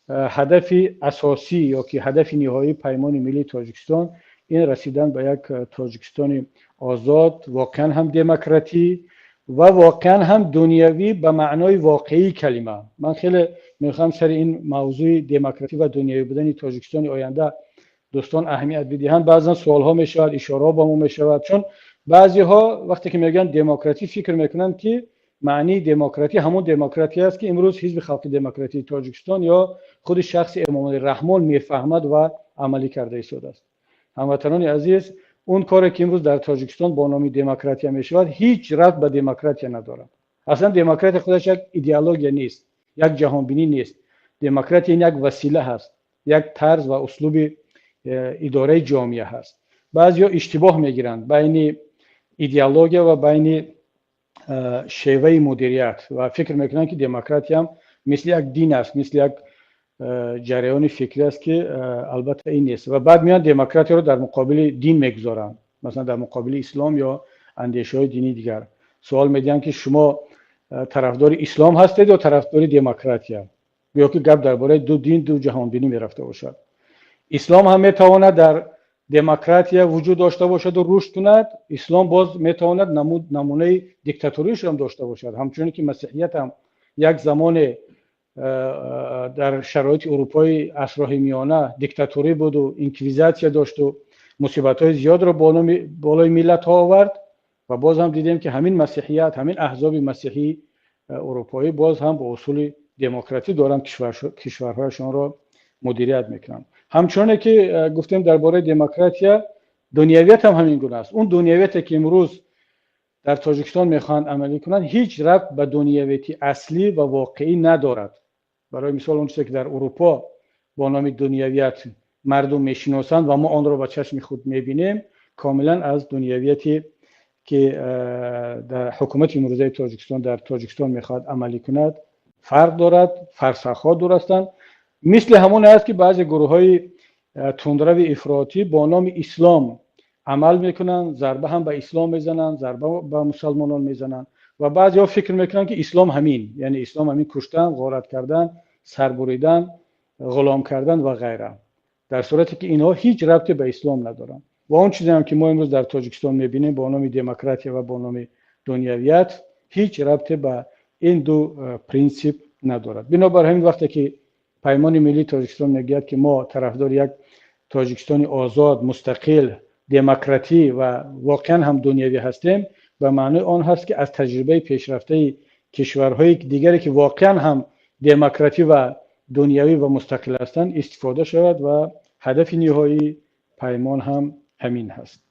هدف اساسی یا که هدف نهایی پیمان ملی تاجیکستان این رسیدن به یک تاجیکستان آزاد، واقعا هم دموکراتی و واقعا هم دنیوی به معنای واقعی کلمه. من خیلی میخوام سر این موضوع دموکراتی و دنیوی بودن تاجیکستان آینده دوستان اهمیت بدهند. بعضا سوال ها میشود، اشاره با ما میشود، چون بعضی ها وقتی که میگن دموکراتی فکر میکنن که معنی دموکراتی همون دموکراتی است که امروز حزب خلق دموکراتی تاجیکستان یا خود شخص امام رحمان میفهمد و عملی کرده ایستاده است. هموطنان عزیز، اون کاری که امروز در تاجیکستان با نام دموکراتی میشود هیچ ربط به دموکراتی ندارد. اصلا دموکراتی خودش یک ایدئولوژی نیست، یک جهانبینی نیست. دموکراتی یک وسیله هست، یک طرز و اسلوب اداره جامعه هست. بعضیا اشتباه میگیرند بین ایدئولوژی و بین شیوه مدیریت و فکر میکنن که دموکراتی هم مثل یک دین است، مثل یک جریان فکری است که البته این نیست. و بعد میان دموکراتی رو در مقابل دین میگذارن، مثلا در مقابل اسلام یا اندیشه های دینی دیگر. سوال میدن که شما طرفدار اسلام هستید یا طرفدار دموکراتی؟ یا که گپ درباره دو دین، دو جهان بینی میرفته باشد. اسلام هم میتواند در دموکراتی وجود داشته باشد و رشد کند، اسلام باز میتواند نمونه دیکتاتوریش هم داشته باشد. همچنین که مسیحیت هم یک زمان در شرایط اروپای عصر میانه دیکتاتوری بود و انکویزیسیون داشت و مصیبت‌های زیاد را بالای ملت ها آورد و باز هم دیدیم که همین مسیحیت، همین احزاب مسیحی اروپایی باز هم با اصول دموکراتی دارن کشورهایشان را مدیریت میکنن. همچنین که گفتیم درباره دموکراسی، دنیویت هم همین گونه است. اون دنیویتی که امروز در تاجیکستان میخوان عملی کنند هیچ ربط به دنیویتی اصلی و واقعی ندارد. برای مثال اون چیزی که در اروپا با نام دنیویت مردم میشناسند و ما آن را با چشم خود میبینیم کاملا از دنیویتی که در حکومت امروزه تاجیکستان در تاجیکستان میخواد عملی کند فرق دارد. فرسخ‌ها درستند. مثل همون است که بعضی گروه‌های تندرو افراطی با نام اسلام عمل میکنن، ضربه هم به اسلام میزنن، ضربه به مسلمانان میزنن و بعضیا فکر میکنن که اسلام همین، یعنی اسلام همین کشتن، غارت کردن، سربریدن، غلام کردن و غیره، در صورتی که اینها هیچ ربطی به اسلام ندارن. و اون چیزی هم که ما امروز در تاجیکستان میبینیم با نام دموکراسی و با نام دنیویت هیچ ربطی به این دو پرینسیپ ندارد. بنابراین همین وقتی که پیمان ملی تاجیکستان میگه که ما طرفدار یک تاجیکستان آزاد، مستقل، دموکراتی و واقعا هم دنیوی هستیم، به معنی آن هست که از تجربه پیشرفته کشورهای دیگری که واقعا هم دموکراتی و دنیوی و مستقل هستند استفاده شود و هدف نهایی پیمان هم همین هست.